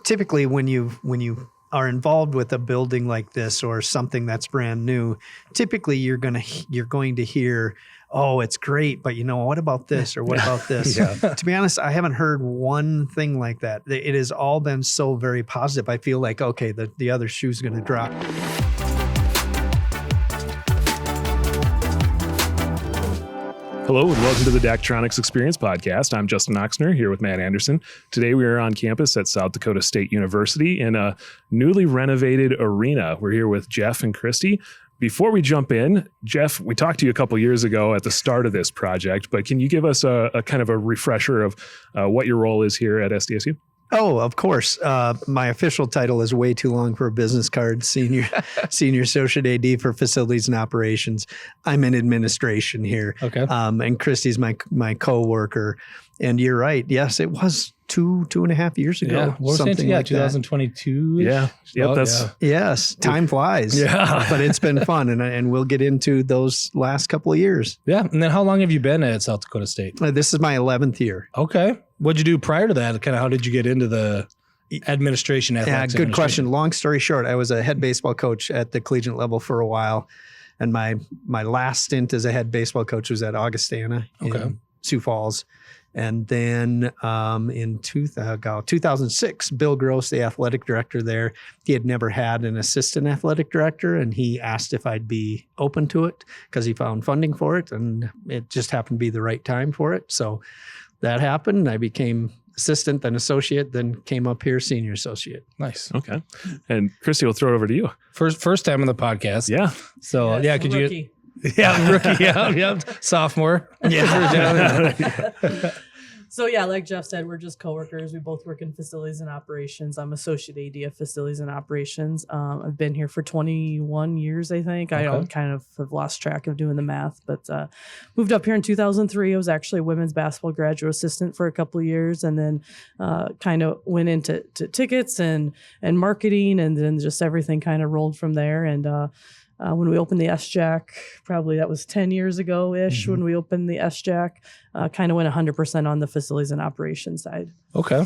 typically when you are involved with a building like this or something that's brand new, typically you're going to hear, oh, it's great, but what about this or what about this? To be honest, I haven't heard one thing like that. It has all been so very positive. I feel like, okay, the other shoe's going to drop. Hello and welcome to the Daktronics Experience Podcast. I'm Justin Oxner here with Matt Anderson. Today we are on campus at South Dakota State University in a newly renovated arena. We're here with Jeff and Christi. Before we jump in, Jeff, we talked to you a couple years ago at the start of this project, but can you give us a kind of a refresher of what your role is here at SDSU? Oh, of course. My official title is way too long for a business card. Senior Associate AD for Facilities and Operations. I'm in administration here. Okay. And Christy's my co-worker. And you're right. Yes, it was two and a half years ago. Yeah, something like 2022. Yeah. Yep. Yes, time flies. Yeah. But it's been fun, and we'll get into those last couple of years. Yeah. And then how long have you been at South Dakota State? This is my 11th year. Okay. What'd you do prior to that? Kind of how did you get into the administration? Yeah, good question. Long story short, I was a head baseball coach at the collegiate level for a while. And my last stint as a head baseball coach was at Augustana in Sioux Falls. And then in 2006, Bill Gross, the athletic director there, he had never had an assistant athletic director, and he asked if I'd be open to it because he found funding for it, and it just happened to be the right time for it. So that happened. I became assistant, then associate, then came up here senior associate. Nice. Okay. And Christi, we'll throw it over to you. First time on the podcast. Yeah. So could rookie. you? Yeah, rookie. Yeah, sophomore. Yeah. So like Jeff said, we're just coworkers. We both work in facilities and operations. I'm associate AD of facilities and operations. I've been here for 21 years, I think. I kind of have lost track of doing the math, but moved up here in 2003. I was actually a women's basketball graduate assistant for a couple of years, and then kind of went into tickets and marketing, and then just everything kind of rolled from there. And when we opened the SJAC, probably that was 10 years ago-ish, when we opened the SJAC, kind of went 100% on the facilities and operations side. Okay.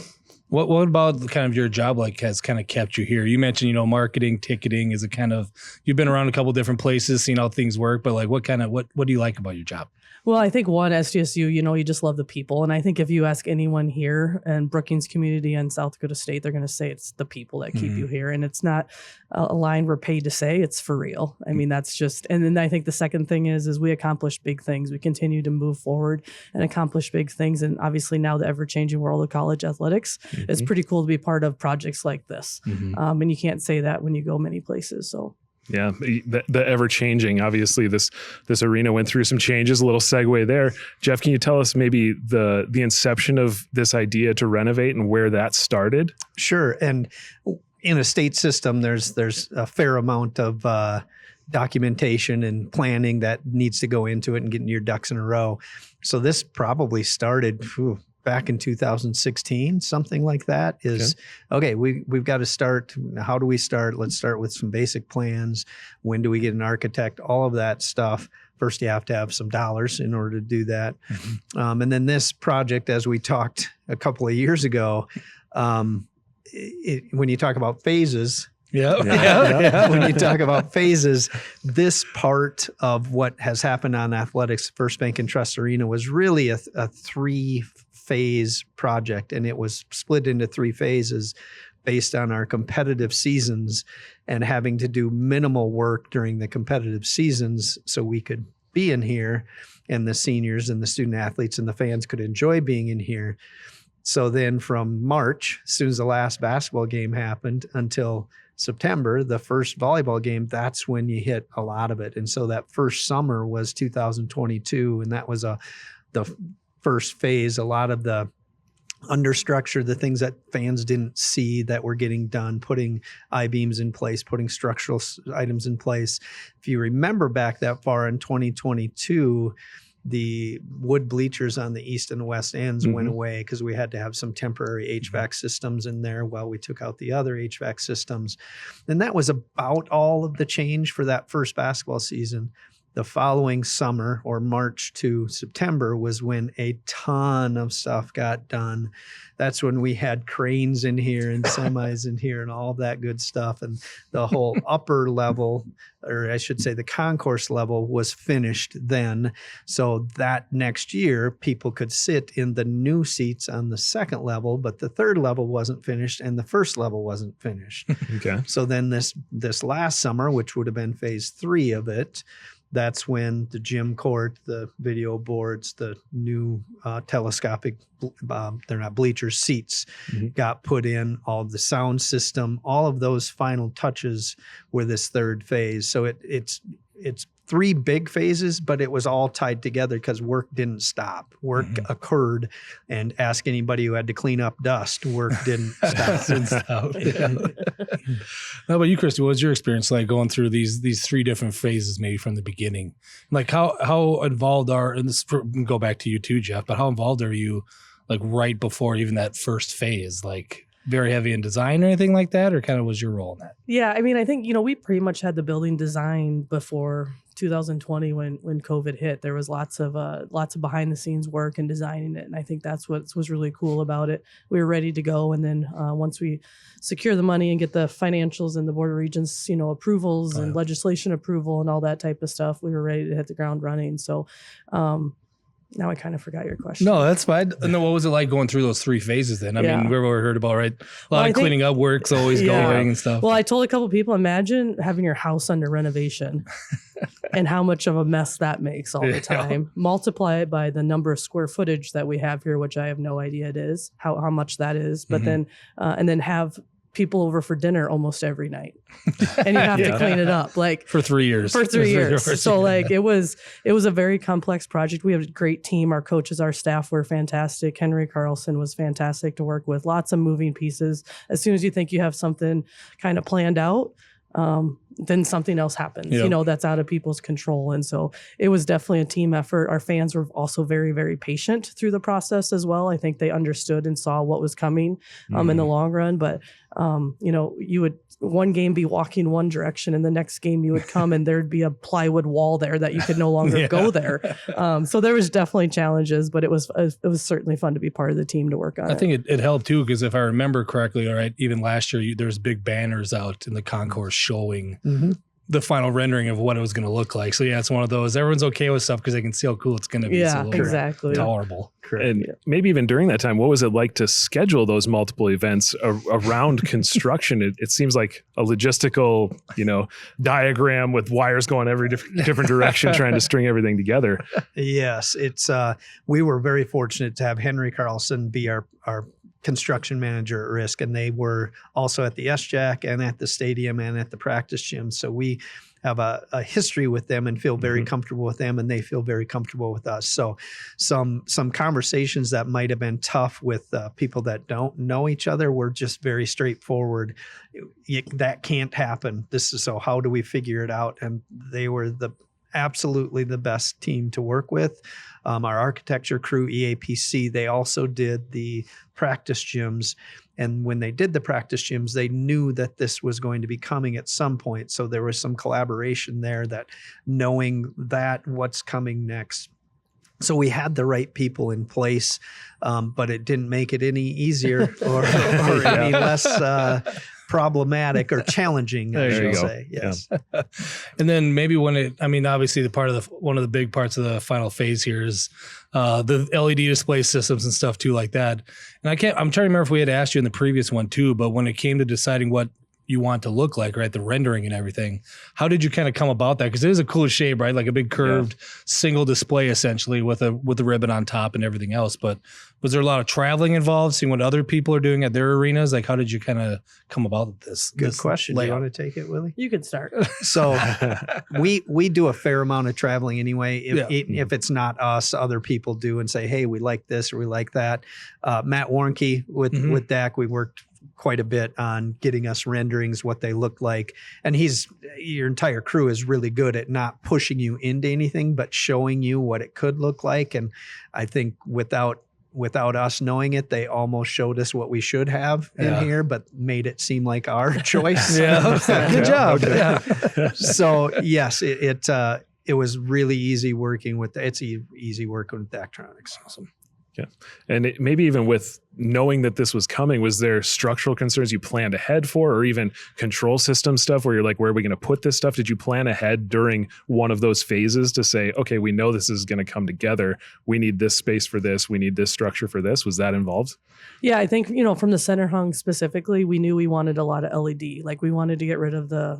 What about kind of your job has kind of kept you here? You mentioned, marketing, ticketing. Is it kind of, you've been around a couple different places, seen how things work, but what do you like about your job? Well, I think SDSU, you just love the people. And I think if you ask anyone here in Brookings community and South Dakota State, they're going to say it's the people that keep you here. And it's not a line we're paid to say, it's for real. I mean, that's just, and then I think the second thing is we accomplish big things. We continue to move forward and accomplish big things. And obviously now the ever-changing world of college athletics, it's pretty cool to be part of projects like this. And you can't say that when you go many places. So. Yeah, the ever-changing. Obviously, this arena went through some changes. A little segue there. Jeff, can you tell us maybe the inception of this idea to renovate and where that started? Sure. And in a state system, there's a fair amount of documentation and planning that needs to go into it and getting your ducks in a row. So this probably started back in 2016, something like that. We've got to start. How do we start? Let's start with some basic plans. When do we get an architect? All of that stuff. First, you have to have some dollars in order to do that. And then this project, as we talked a couple of years ago, when you talk about phases, when you talk about phases, this part of what has happened on athletics, First Bank and Trust Arena, was really a three-phase project, and it was split into three phases based on our competitive seasons and having to do minimal work during the competitive seasons so we could be in here and the seniors and the student athletes and the fans could enjoy being in here. So then from March, as soon as the last basketball game happened, until September, the first volleyball game, that's when you hit a lot of it. And so that first summer was 2022, and that was the first phase. A lot of the understructure, the things that fans didn't see that were getting done, putting I-beams in place, putting structural items in place. If you remember back that far in 2022, the wood bleachers on the east and west ends went away because we had to have some temporary HVAC systems in there while we took out the other HVAC systems. And that was about all of the change for that first basketball season. The following summer, or March to September, was when a ton of stuff got done. That's when we had cranes in here and semis in here and all that good stuff. And the whole upper level, or I should say the concourse level, was finished then. So that next year, people could sit in the new seats on the second level, but the third level wasn't finished and the first level wasn't finished. Okay. So then this last summer, which would have been phase 3 of it, that's when the gym court, the video boards, the new telescopic, they're not bleachers, seats got put in, all of the sound system, all of those final touches were this third phase. So it's 3 big phases, but it was all tied together because work didn't stop. Work occurred, and ask anybody who had to clean up dust, work didn't stop. How about you, Christi? What was your experience like going through these 3 different phases, maybe from the beginning? Like how involved and this can go back to you too, Jeff, but how involved are you like right before even that first phase? Like very heavy in design or anything like that, or kind of was your role in that? Yeah, I mean, I think, we pretty much had the building design before 2020 when COVID hit. There was lots of behind the scenes work and designing it, and I think that's what was really cool about it. We were ready to go, and then once we secure the money and get the financials and the Board of Regents, approvals and legislation approval and all that type of stuff, we were ready to hit the ground running. So now I kind of forgot your question. No, that's fine. No, what was it like going through those 3 phases then? I mean, we've already heard about, right? A lot of cleaning up work's always going and stuff. Well, I told a couple of people, imagine having your house under renovation and how much of a mess that makes all the time. Multiply it by the number of square footage that we have here, which I have no idea it is, how much that is. But then, and then have people over for dinner almost every night, and you have to clean it up for 3 years. For 3 years. So it was a very complex project. We have a great team. Our coaches, our staff were fantastic. Henry Carlson was fantastic to work with. Lots of moving pieces. As soon as you think you have something kind of planned out, then something else happens, that's out of people's control. And so it was definitely a team effort. Our fans were also very, very patient through the process as well. I think they understood and saw what was coming in the long run. But, you would one game be walking one direction, and the next game you would come and there'd be a plywood wall there that you could no longer go there. So there was definitely challenges, but it was certainly fun to be part of the team to work on. I think it helped too, because if I remember correctly, all right, even last year, there's big banners out in the concourse showing the final rendering of what it was going to look like. So yeah, it's one of those, everyone's okay with stuff because they can see how cool it's going to be. Yeah, so exactly. Tolerable. And maybe even during that time, what was it like to schedule those multiple events around construction? It seems like a logistical, diagram with wires going every different direction, trying to string everything together. Yes, it's we were very fortunate to have Henry Carlson be our construction manager at risk, and they were also at the SJAC and at the stadium and at the practice gym. So we have a history with them and feel very comfortable with them, and they feel very comfortable with us. So some conversations that might have been tough with people that don't know each other were just very straightforward. That can't happen. So how do we figure it out? And they were absolutely the best team to work with. Our architecture crew, EAPC, they also did the practice gyms. And when they did the practice gyms, they knew that this was going to be coming at some point. So there was some collaboration there, that knowing that what's coming next. So we had the right people in place, but it didn't make it any easier or any less problematic or challenging, I should say. Yes. Yeah. And then maybe obviously one of the big parts of the final phase here is the LED display systems and stuff too, like that. And I'm trying to remember if we had asked you in the previous one too, but when it came to deciding what you want to look like, right? The rendering and everything. How did you kind of come about that? Because it is a cool shape, right? Like a big curved single display essentially with a ribbon on top and everything else. But was there a lot of traveling involved, seeing what other people are doing at their arenas? Like, how did you kind of come about this? Good question. Layout? Do you want to take it, Willie? You can start. So we do a fair amount of traveling anyway. If it's not us, other people do and say, hey, we like this or we like that. Matt Warnke with DAC, we worked quite a bit on getting us renderings, what they look like. And your entire crew is really good at not pushing you into anything, but showing you what it could look like. And I think without us knowing it, they almost showed us what we should have in here, but made it seem like our choice. Good job. So yes, it was really easy working with, easy working with Daktronics. Awesome. Yeah. And maybe even with knowing that this was coming, was there structural concerns you planned ahead for, or even control system stuff where you're like, where are we going to put this stuff? Did you plan ahead during one of those phases to say, okay, we know this is going to come together. We need this space for this. We need this structure for this. Was that involved? Yeah, I think, from the center hung specifically, we knew we wanted a lot of LED. Like we wanted to get rid of the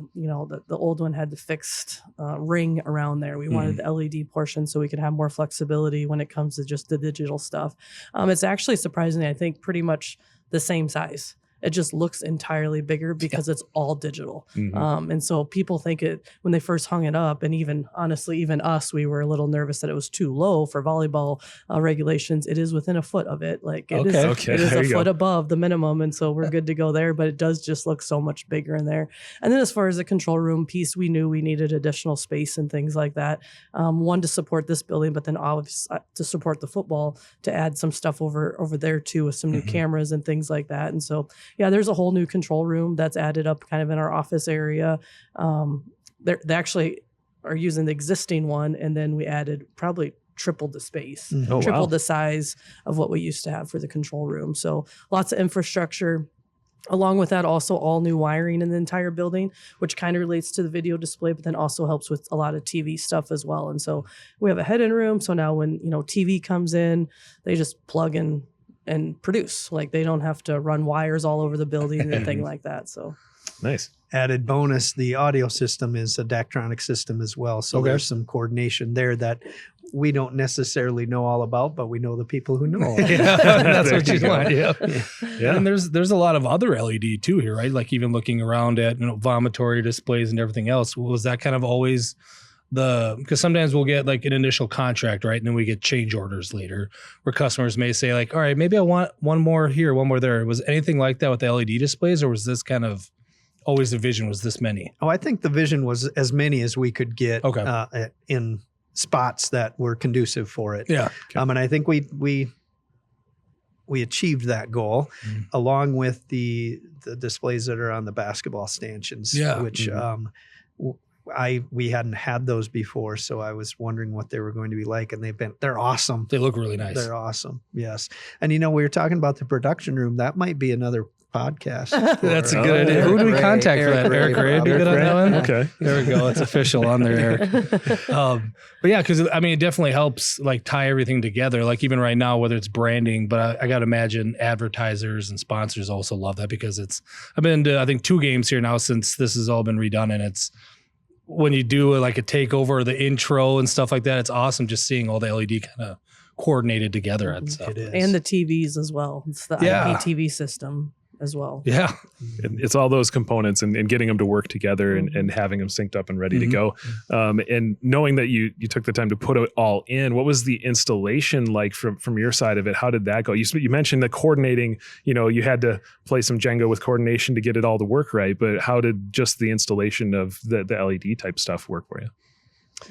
old one had the fixed ring around there. We wanted the LED portion so we could have more flexibility when it comes to just the digital stuff. It's actually surprisingly, I think, pretty much the same size. It just looks entirely bigger because it's all digital. And so people think it, when they first hung it up, and even honestly, even us, we were a little nervous that it was too low for volleyball regulations. It is within a foot of it. Like it is a foot above the minimum. And so we're good to go there, but it does just look so much bigger in there. And then as far as the control room piece, we knew we needed additional space and things like that. One, to support this building, but then obviously to support the football, to add some stuff over there too, with some new cameras and things like that. And so, yeah, there's a whole new control room that's added up kind of in our office area. They actually are using the existing one, and then we added probably tripled the space, tripled the size of what we used to have for the control room. So lots of infrastructure. Along with that, also all new wiring in the entire building, which kind of relates to the video display, but then also helps with a lot of TV stuff as well. And so we have a head-in room. So now when TV comes in, they just plug in and produce. Like they don't have to run wires all over the building and things like that. So nice. Added bonus, the audio system is a Daktronics system as well. So there's some coordination there that we don't necessarily know all about, but we know the people who know. That's what you want. Yeah. And there's a lot of other LED too here, right? Like even looking around at vomitory displays and everything else. Was that kind of always because sometimes we'll get like an initial contract, right? And then we get change orders later where customers may say like, all right, maybe I want one more here, one more there. Was anything like that with the LED displays, or was this kind of always the vision was this many? Oh, I think the vision was as many as we could get in spots that were conducive for it. Yeah. And I think we achieved that goal along with the displays that are on the basketball stanchions, which we hadn't had those before, so I was wondering what they were going to be like, and they're awesome. They look really nice. They're awesome. Yes. And we were talking about the production room. That might be another podcast. That's a good idea. Who do we contact for that? Eric Ray? Be good on that one? Okay. There we go. It's official on there, Eric. But yeah, because it definitely helps like tie everything together. Like even right now, whether it's branding, but I got to imagine advertisers and sponsors also love that, because I've been to, I think, 2 games here now since this has all been redone, and it's, when you do like a takeover, the intro and stuff like that, it's awesome just seeing all the LED kind of coordinated together and stuff. It is. And the TVs as well. It's the IPTV system as well. Yeah. It's all those components and getting them to work together and having them synced up and ready to go. And knowing that you took the time to put it all in, what was the installation like from your side of it? How did that go? You mentioned the coordinating, you had to play some Jenga with coordination to get it all to work right, but how did just the installation of the LED type stuff work for you?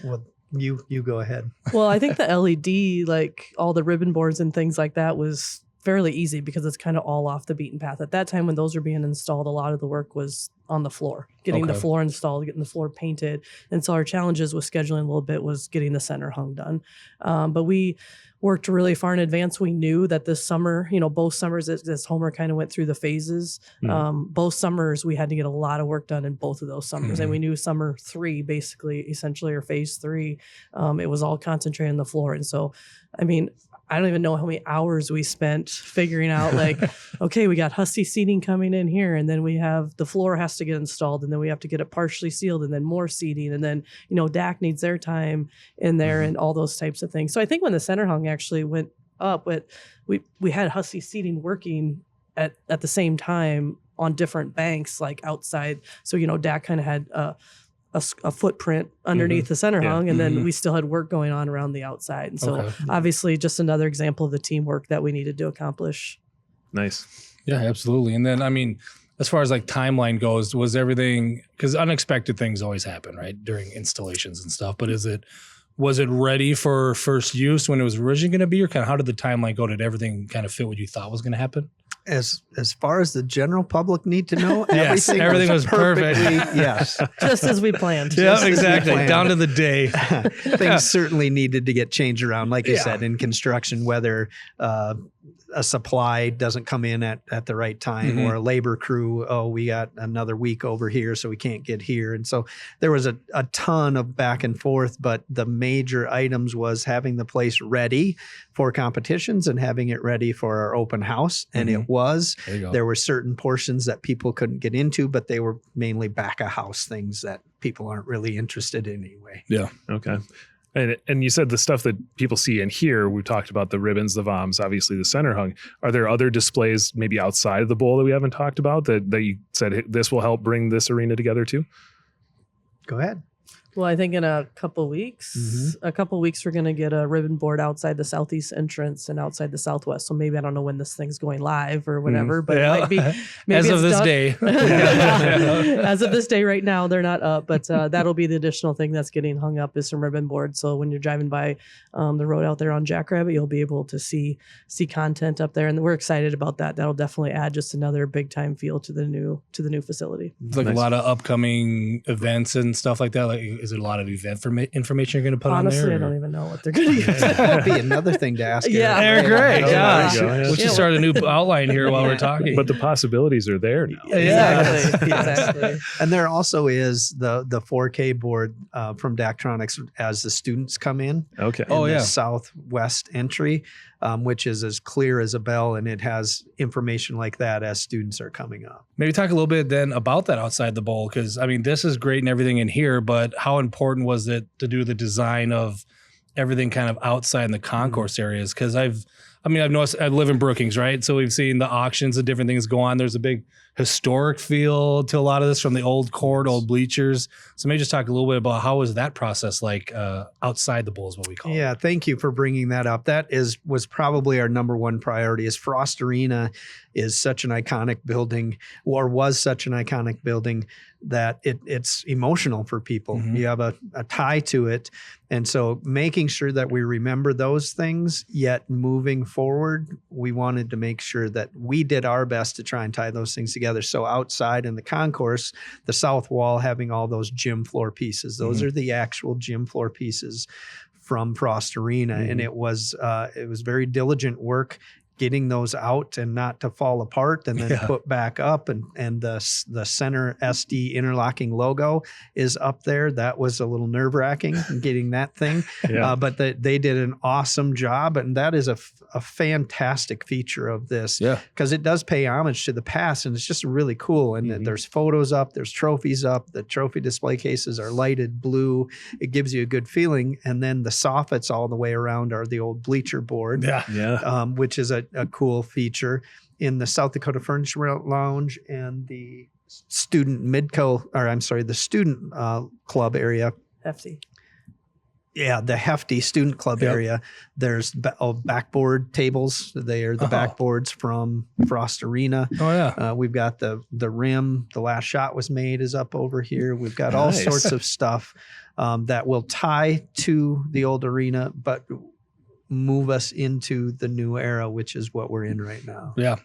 Well, you go ahead. Well, I think the LED, like all the ribbon boards and things like that, was fairly easy because it's kind of all off the beaten path. At that time when those were being installed, a lot of the work was on the floor, getting the floor installed, getting the floor painted. And so our challenges with scheduling a little bit was getting the center hung done. But we worked really far in advance. We knew that this summer, both summers, as Homer kind of went through the phases, both summers, we had to get a lot of work done in both of those summers. And we knew summer 3, basically, essentially, or phase 3, it was all concentrated on the floor. And so, I don't even know how many hours we spent figuring out like, okay, we got hussy seating coming in here, and then we have the floor has to get installed, and then we have to get it partially sealed, and then more seating, and then, DAC needs their time in there and all those types of things. So I think when the center hung actually went up, we had hussy seating working at the same time on different banks, like outside. So, DAC kind of had a footprint underneath the center hung, and then we still had work going on around the outside. And so obviously just another example of the teamwork that we needed to accomplish. Nice. Yeah, absolutely. And then, as far as like timeline goes, was everything, because unexpected things always happen, right, during installations and stuff, but is it was it ready for first use when it was originally going to be, or kind of how did the timeline go? Did everything kind of fit what you thought was going to happen? As far as the general public need to know, Yes, everything was perfect. Yes. Just as we planned. Yeah, as we exactly. planned. Down to the day. Things certainly needed to get changed around, like I said, in construction, whether a supply doesn't come in at the right time, or a labor crew, we got another week over here, so we can't get here. And so there was a ton of back and forth, but the major items was having the place ready for competitions and having it ready for our open house. And it was. There were certain portions that people couldn't get into, but they were mainly back of house things that people aren't really interested in anyway. Yeah. Okay. And you said the stuff that people see in here, we talked about the ribbons, the VOMs, obviously the center hung. Are there other displays maybe outside of the bowl that we haven't talked about that you said hey, this will help bring this arena together too? Go ahead. Well, I think in a couple weeks, we're going to get a ribbon board outside the southeast entrance and outside the southwest. So maybe I don't know when this thing's going live or whatever, but it might be as of this day. As of this day, right now they're not up, but that'll be the additional thing that's getting hung up is some ribbon boards. So when you're driving by the road out there on Jackrabbit, you'll be able to see content up there, and we're excited about that. That'll definitely add just another big time feel to the new facility. It's like a lot of upcoming events and stuff like that. Like, is it a lot of event information you're going to put Honestly, on there? I don't even know what they're going to use. That'd be another thing to ask. Yeah. Eric, great. There you go. We'll just start a new outline here while we're talking. But the possibilities are there now. Exactly. Exactly. And there also is the 4K board from Daktronics as the students come in. Okay. In the southwest entry, which is as clear as a bell, and it has information like that as students are coming up. Maybe talk a little bit then about that outside the bowl, because I mean, this is great and everything in here, but how important was it to do the design of everything kind of outside in the concourse areas? Because I've noticed, I live in Brookings, right? So we've seen the auctions and different things go on. There's a big historic feel to a lot of this from the old court, old bleachers. So maybe just talk a little bit about how was that process like outside the bowl is what we call it. Yeah, thank you for bringing that up. That was probably our number one priority. Is Frost Arena is such an iconic building, or was such an iconic building, that it's emotional for people. You have a tie to it. And so making sure that we remember those things, yet moving forward, we wanted to make sure that we did our best to try and tie those things together. So outside in the concourse, the south wall having all those gym floor pieces, those are the actual gym floor pieces from Frost Arena. And it was very diligent work getting those out and not to fall apart and then put back up, and the center SD interlocking logo is up there. That was a little nerve-wracking getting that thing, but they did an awesome job, and that is a fantastic feature of this, because it does pay homage to the past, and it's just really cool. And there's photos up, there's trophies up, the trophy display cases are lighted blue. It gives you a good feeling. And then the soffits all the way around are the old bleacher board, which is a cool feature. In the South Dakota Furniture Lounge and the student the student club area. Hefty. Yeah, the Hefty student club area. There's backboard tables. They are the backboards from Frost Arena. We've got the rim. The last shot was made is up over here. We've got all sorts of stuff that will tie to the old arena, but move us into the new era, which is what we're in right now. Yeah.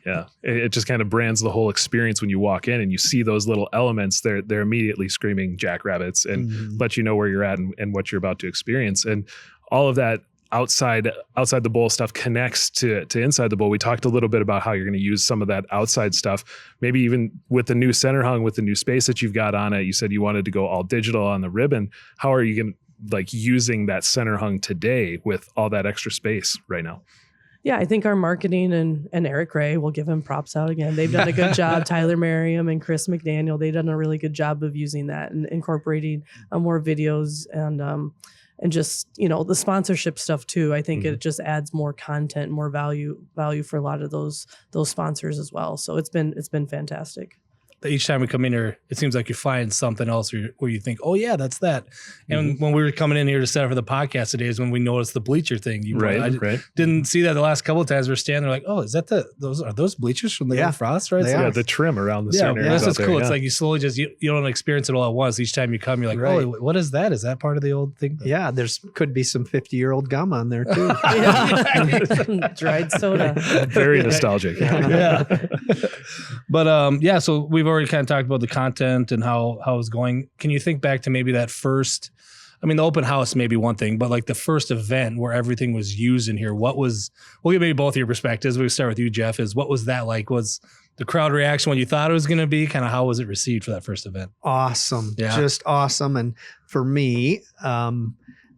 It just kind of brands the whole experience when you walk in and you see those little elements. They're immediately screaming Jackrabbits and let you know where you're at and what you're about to experience. And all of that outside the bowl stuff connects to inside the bowl. We talked a little bit about how you're going to use some of that outside stuff, maybe even with the new center hung, with the new space that you've got on it. You said you wanted to go all digital on the ribbon. How are you going to using that center hung today with all that extra space right now? Yeah, I think our marketing and Eric Ray, will give him props out again. They've done a good job. Tyler Merriam and Chris McDaniel, they've done a really good job of using that and incorporating more videos and just, the sponsorship stuff too. I think it just adds more content, more value for a lot of those sponsors as well. So it's been fantastic. each time we come in here, it seems like you find something else where you think, oh yeah, that's that. And when we were coming in here to set up for the podcast today is when we noticed the bleacher thing. I didn't see that the last couple of times we were standing there like, oh, is that those bleachers from the old Frost, right? Yeah, the trim around the center. That's what's cool. It's like you slowly just, you don't experience it all at once. Each time you come, you're like, oh, what is that? Is that part of the old thing? Yeah, could be some 50-year-old gum on there too. Dried soda. Very nostalgic. Yeah. But so we've already kind of talked about the content and how it's going. Can you think back to maybe that first, I mean, the open house may be one thing, but like the first event where everything was used in here, we'll get maybe both of your perspectives. We'll start with you, Jeff, what was that like? Was the crowd reaction when you thought it was going to be? Kind of how was it received for that first event? Awesome. Yeah. Just awesome. And for me,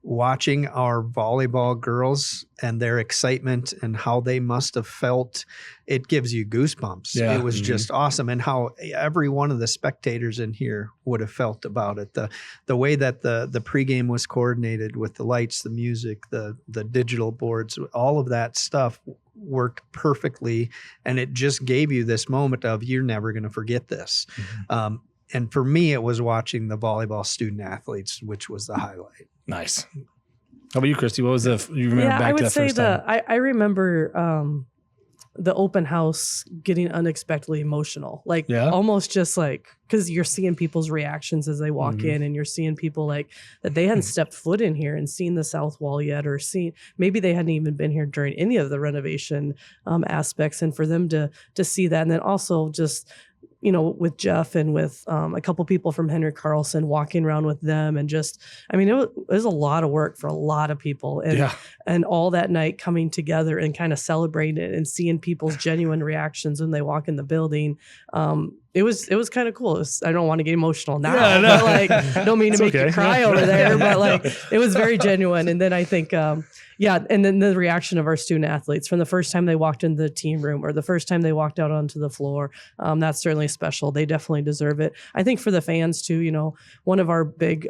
watching our volleyball girls and their excitement and how they must have felt, it gives you goosebumps. Yeah. It was just awesome. And how every one of the spectators in here would have felt about it. The way that the pregame was coordinated with the lights, the music, the digital boards, all of that stuff worked perfectly. And it just gave you this moment of, you're never going to forget this. Mm-hmm. And for me, it was watching the volleyball student athletes, which was the highlight. Nice. How about you, Christi? What was you remember back to that first time? I remember the open house getting unexpectedly emotional, like almost just like, because you're seeing people's reactions as they walk in, and you're seeing people like that they hadn't stepped foot in here and seen the south wall yet, or maybe they hadn't even been here during any of the renovation aspects, and for them to see that, and then also just, you know, with Jeff and with a couple people from Henry Carlson, walking around with them, and just, I mean, it was a lot of work for a lot of people, and all that night coming together and kind of celebrating it and seeing people's genuine reactions when they walk in the building. It was kind of cool. I don't want to get emotional now, but like, don't mean to make you cry over there, but like, it was very genuine. And then I think, and then the reaction of our student athletes from the first time they walked into the team room or the first time they walked out onto the floor, that's certainly special. They definitely deserve it. I think for the fans too, you know, one of our big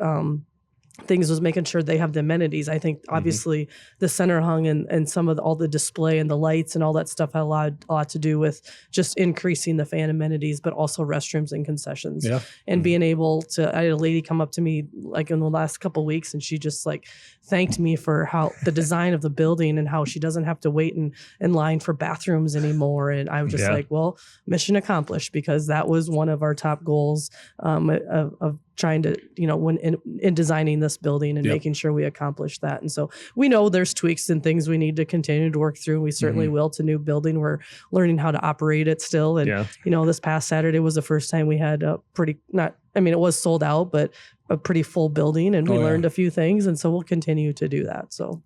things was making sure they have the amenities. I think obviously the center hung and some of all the display and the lights and all that stuff had a lot to do with just increasing the fan amenities, but also restrooms and concessions. And being able to, I had a lady come up to me like in the last couple of weeks, and she just like thanked me for how the design of the building and how she doesn't have to wait in line for bathrooms anymore. And I was just like, well, mission accomplished, because that was one of our top goals of trying to, you know, when in designing this building and making sure we accomplish that. And so we know there's tweaks and things we need to continue to work through. We certainly will. It's a new building. We're learning how to operate it still. And, you know, this past Saturday was the first time we had a it was sold out, but a pretty full building, and we learned a few things. And so we'll continue to do that. So,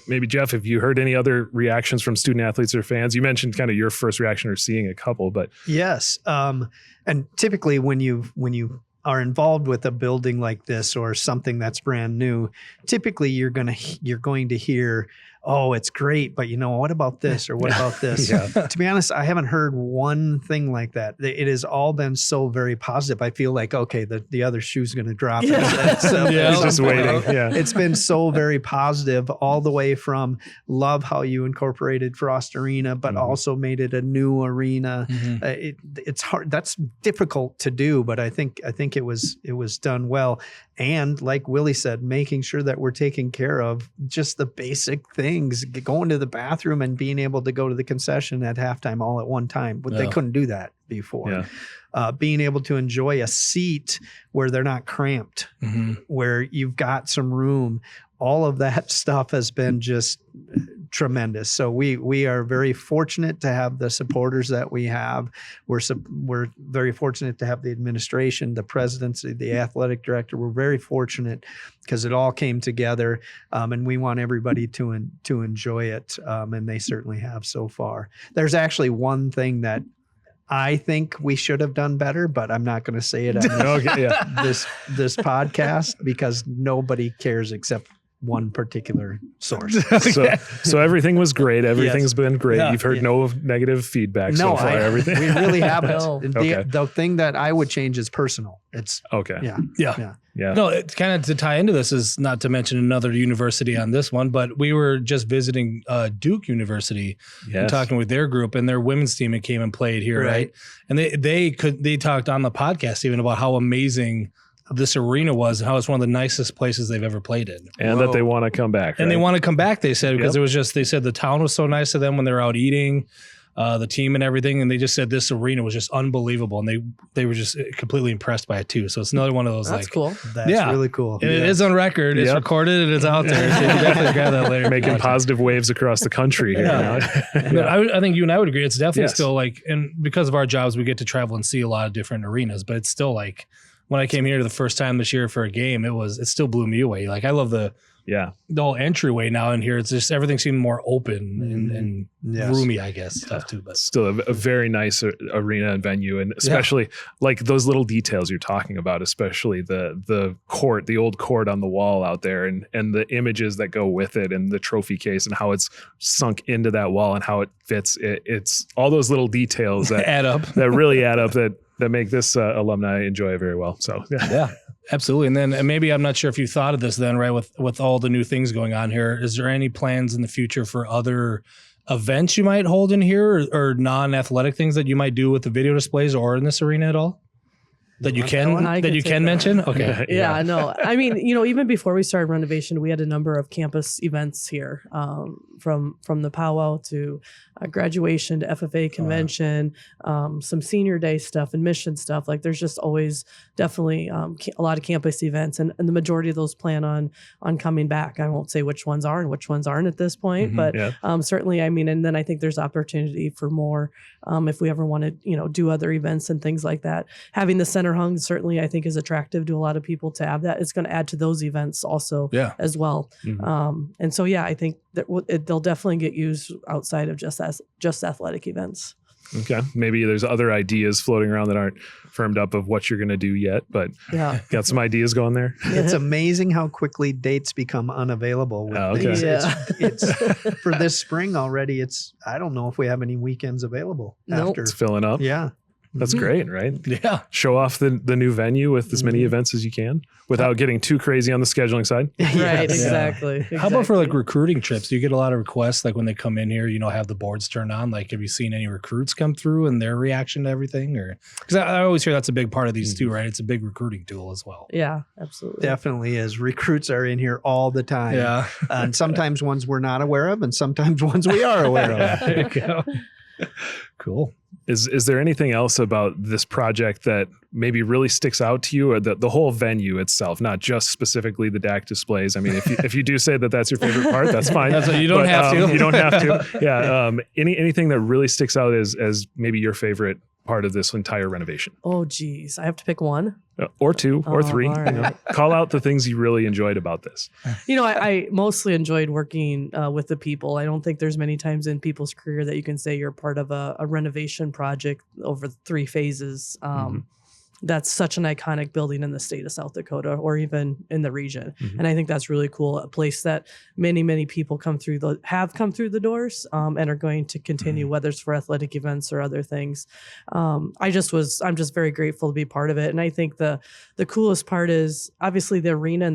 maybe Jeff, have you heard any other reactions from student athletes or fans? You mentioned kind of your first reaction or seeing a couple, but yes. And typically when you are involved with a building like this or something that's brand new, typically you're going to hear, oh, it's great, but you know, what about this or what about this? To be honest, I haven't heard one thing like that. It has all been so very positive. I feel like, okay, the other shoe's going to drop. Just waiting. It's been so very positive, all the way from love how you incorporated Frost Arena, but also made it a new arena. It's hard. That's difficult to do, but I think it was done well. And like Willie said, making sure that we're taking care of just the basic things, going to the bathroom and being able to go to the concession at halftime all at one time. But they couldn't do that before. Being able to enjoy a seat where they're not cramped, where you've got some room. All of that stuff has been just tremendous. So we are very fortunate to have the supporters that we have. We're very fortunate to have the administration, the presidency, the athletic director. We're very fortunate because it all came together, and we want everybody to enjoy it, and they certainly have so far. There's actually one thing that I think we should have done better, but I'm not going to say it on this podcast because nobody cares except one particular source. So everything was great. Everything's been great. You've heard no negative feedback so far. We really haven't. The thing that I would change is personal. It's okay. Yeah. Yeah. No, it's kind of to tie into this is not to mention another university on this one, but we were just visiting Duke University and talking with their group, and their women's team came and played here, right? And they talked on the podcast even about how amazing this arena was and how it's one of the nicest places they've ever played in. And that they want to come back. And they want to come back, they said, because they said the town was so nice to them when they were out eating. The team and everything, and they just said this arena was just unbelievable, and they were just completely impressed by it too. So it's another one of those. That's cool. That's really cool. And it is on record. It's recorded and it's out there. So you can definitely grab that later. Making positive waves across the country here. I think you and I would agree. It's definitely still like, and because of our jobs, we get to travel and see a lot of different arenas. But it's still like when I came here the first time this year for a game, it still blew me away. Like I love the whole entryway now in here. It's just everything seemed more open and roomy, I guess, stuff too. But still a very nice arena and venue, and especially like those little details you're talking about, especially the court, the old court on the wall out there, and the images that go with it, and the trophy case, and how it's sunk into that wall, and how it fits. It's all those little details that add up, that really add up, that make this alumni enjoy it very well. So absolutely. And then maybe I'm not sure if you thought of this then, right? With all the new things going on here, is there any plans in the future for other events you might hold in here, or non-athletic things that you might do with the video displays or in this arena at all? That you can mention? Okay. Yeah, no. I mean, even before we started renovation, we had a number of campus events here, from the powwow to graduation to FFA convention, some senior day stuff and mission stuff. Like there's just always definitely a lot of campus events, and the majority of those plan on coming back. I won't say which ones are and which ones aren't at this point, but certainly, I mean, and then I think there's opportunity for more if we ever want to, do other events and things like that. Having the center hung certainly I think is attractive to a lot of people to have that. It's going to add to those events also as well. And so, I think that they'll definitely get used outside of just athletic events. Okay. Maybe there's other ideas floating around that aren't firmed up of what you're going to do yet, but got some ideas going there. It's amazing how quickly dates become unavailable with things. It's for this spring already. I don't know if we have any weekends available after. It's filling up. Yeah. That's great, right? Yeah. Show off the new venue with as many events as you can without getting too crazy on the scheduling side. Right, exactly. How about for like recruiting trips? Do you get a lot of requests like when they come in here, have the boards turned on? Like, have you seen any recruits come through and their reaction to everything? Or because I always hear that's a big part of these too, right? It's a big recruiting tool as well. Yeah, absolutely. Definitely is. Recruits are in here all the time. Yeah. And sometimes ones we're not aware of, and sometimes ones we are aware of. There you go. Cool. Is there anything else about this project that maybe really sticks out to you, or the whole venue itself, not just specifically the DAC displays? I mean, if you do say that that's your favorite part, that's fine. You don't have to. You don't have to. Yeah. Anything that really sticks out as maybe your favorite part of this entire renovation? Oh, geez. I have to pick one. Or two, or three. Right. Call out the things you really enjoyed about this. I mostly enjoyed working with the people. I don't think there's many times in people's career that you can say you're part of a renovation project over 3 phases. That's such an iconic building in the state of South Dakota, or even in the region. And I think that's really cool. A place that many, many people have come through the doors and are going to continue, whether it's for athletic events or other things. I'm just very grateful to be part of it. And I think the coolest part is obviously the arena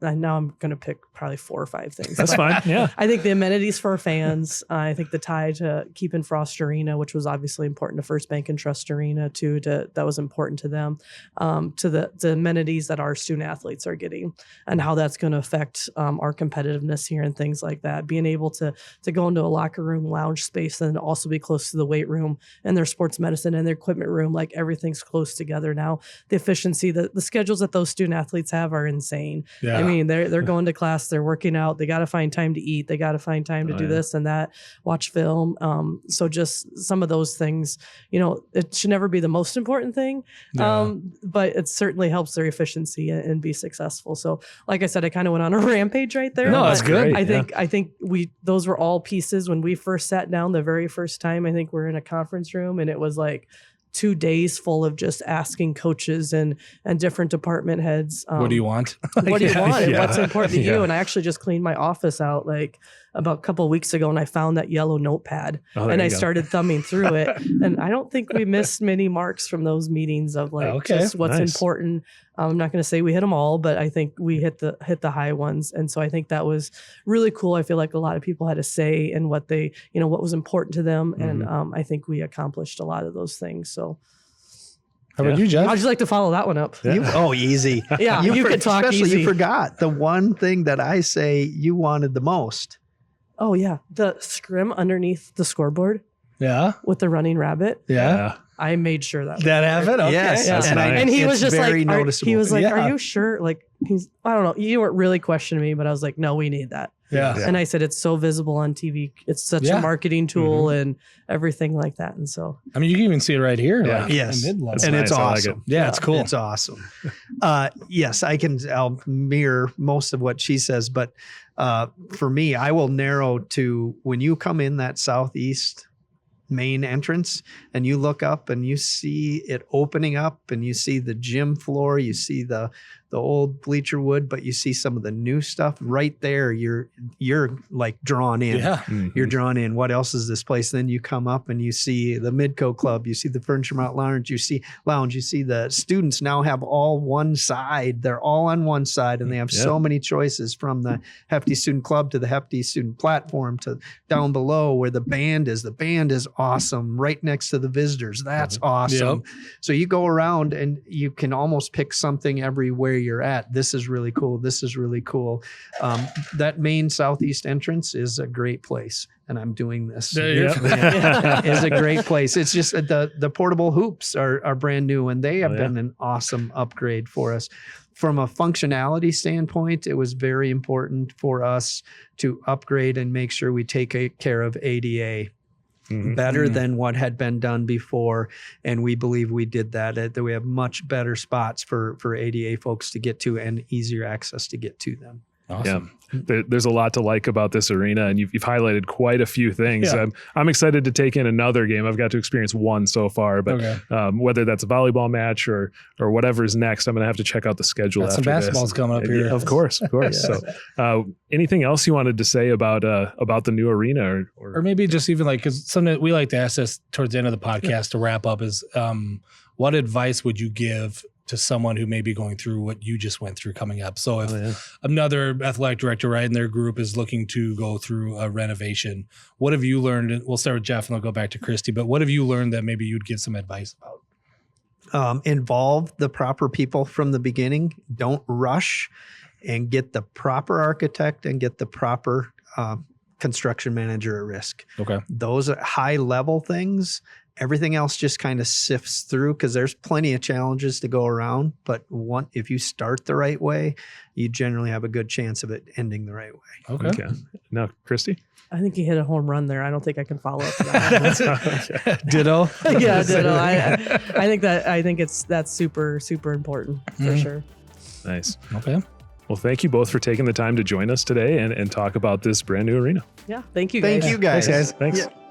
and now I'm going to pick probably 4 or 5 things. That's fine. Yeah. I think the amenities for fans. I think the tie to Keep and Frost Arena, which was obviously important to First Bank and Trust Arena too. That was important to them. To the amenities that our student athletes are getting, and how that's going to affect our competitiveness here and things like that. Being able to go into a locker room lounge space and also be close to the weight room and their sports medicine and their equipment room, like everything's close together now. The efficiency, the schedules that those student athletes have are insane. Yeah. I mean, they're going to class, they're working out, they got to find time to eat, they got to find time to do this and that, watch film. So just some of those things, it should never be the most important thing, but it certainly helps their efficiency and be successful. So like I said, I kind of went on a rampage right there. No, that's good. I think those were all pieces when we first sat down the very first time. I think we're in a conference room and it was like 2 days full of just asking coaches and different department heads. What do you want? What do you want? And what's important to you? And I actually just cleaned my office out like about a couple of weeks ago, and I found that yellow notepad, Oh, there and you I go. started thumbing through it. And I don't think we missed many marks from those meetings of like just what's nice. important. I'm not going to say we hit them all, but I think we hit the high ones. And so I think that was really cool. I feel like a lot of people had a say in what they, what was important to them. And I think we accomplished a lot of those things. So How about you, Jeff? I'd just like to follow that one up. Oh, easy. Yeah, you could talk especially easy. You forgot the one thing that I say you wanted the most. Oh yeah, the scrim underneath the scoreboard Yeah. with the running rabbit. Yeah. I made sure that. That happened? Okay. Yes, Yeah. That's and, nice. And he was it's just very like, noticeable. he was like, Yeah. "Are you sure?" Like I don't know. You weren't really questioning me, but I was like, "No, we need that." Yeah. And I said, "It's so visible on TV. It's such Yeah. a marketing tool and everything like that." And so, I mean, you can even see it right here. Yeah. Like, Yes. in mid-level. That's and nice. it's I like awesome. Yeah, it's cool. It's awesome. Yes, I'll mirror most of what she says, but for me, I will narrow to when you come in that southeast main entrance and you look up and you see it opening up and you see the gym floor, you see the old bleacher wood, but you see some of the new stuff right there. You're like drawn in. Yeah. Mhm. You're drawn in. What else is this place? Then you come up and you see the Midco Club. You see the Furniture Mart Lounge. You see the students now have all one side. They're all on one side, and they have so many choices from the Hefty Student Club to the Hefty Student Platform to down below where the band is. The band is awesome. Right next to the visitors. That's awesome. So you go around and you can almost pick something everywhere you're at. This is really cool. This is really cool. That main southeast entrance is a great place, and I'm doing this. Is a great place. It's just the portable hoops are brand new, and they have been an awesome upgrade for us. From a functionality standpoint, it was very important for us to upgrade and make sure we take care of ADA. Better than what had been done before. And we believe we did that we have much better spots for ADA folks to get to and easier access to get to them. Awesome. There's a lot to like about this arena, and you've highlighted quite a few things. Yeah. I'm excited to take in another game. I've got to experience one so far, but whether that's a volleyball match or whatever's next, I'm going to have to check out the schedule. Got some after basketballs this. coming up here. Of course. So, anything else you wanted to say about the new arena, Or maybe just even like, because something that we like to ask this towards the end of the podcast to wrap up is, what advice would you give to someone who may be going through what you just went through coming up? So if another athletic director, right, in their group is looking to go through a renovation, what have you learned? We'll start with Jeff and I'll go back to Christy, but what have you learned that maybe you'd give some advice about? Involve the proper people from the beginning. Don't rush, and get the proper architect and get the proper construction manager at risk. Okay. Those are high level things. Everything else just kind of sifts through because there's plenty of challenges to go around. But if you start the right way, you generally have a good chance of it ending the right way. Okay. Now, Christy? I think you hit a home run there. I don't think I can follow up to that. Ditto. Yeah, ditto. I think that's super, super important for sure. Nice. Okay. Well, thank you both for taking the time to join us today and talk about this brand new arena. Yeah. Thank you guys. Thank you guys. Thanks, guys. Thanks. Yeah.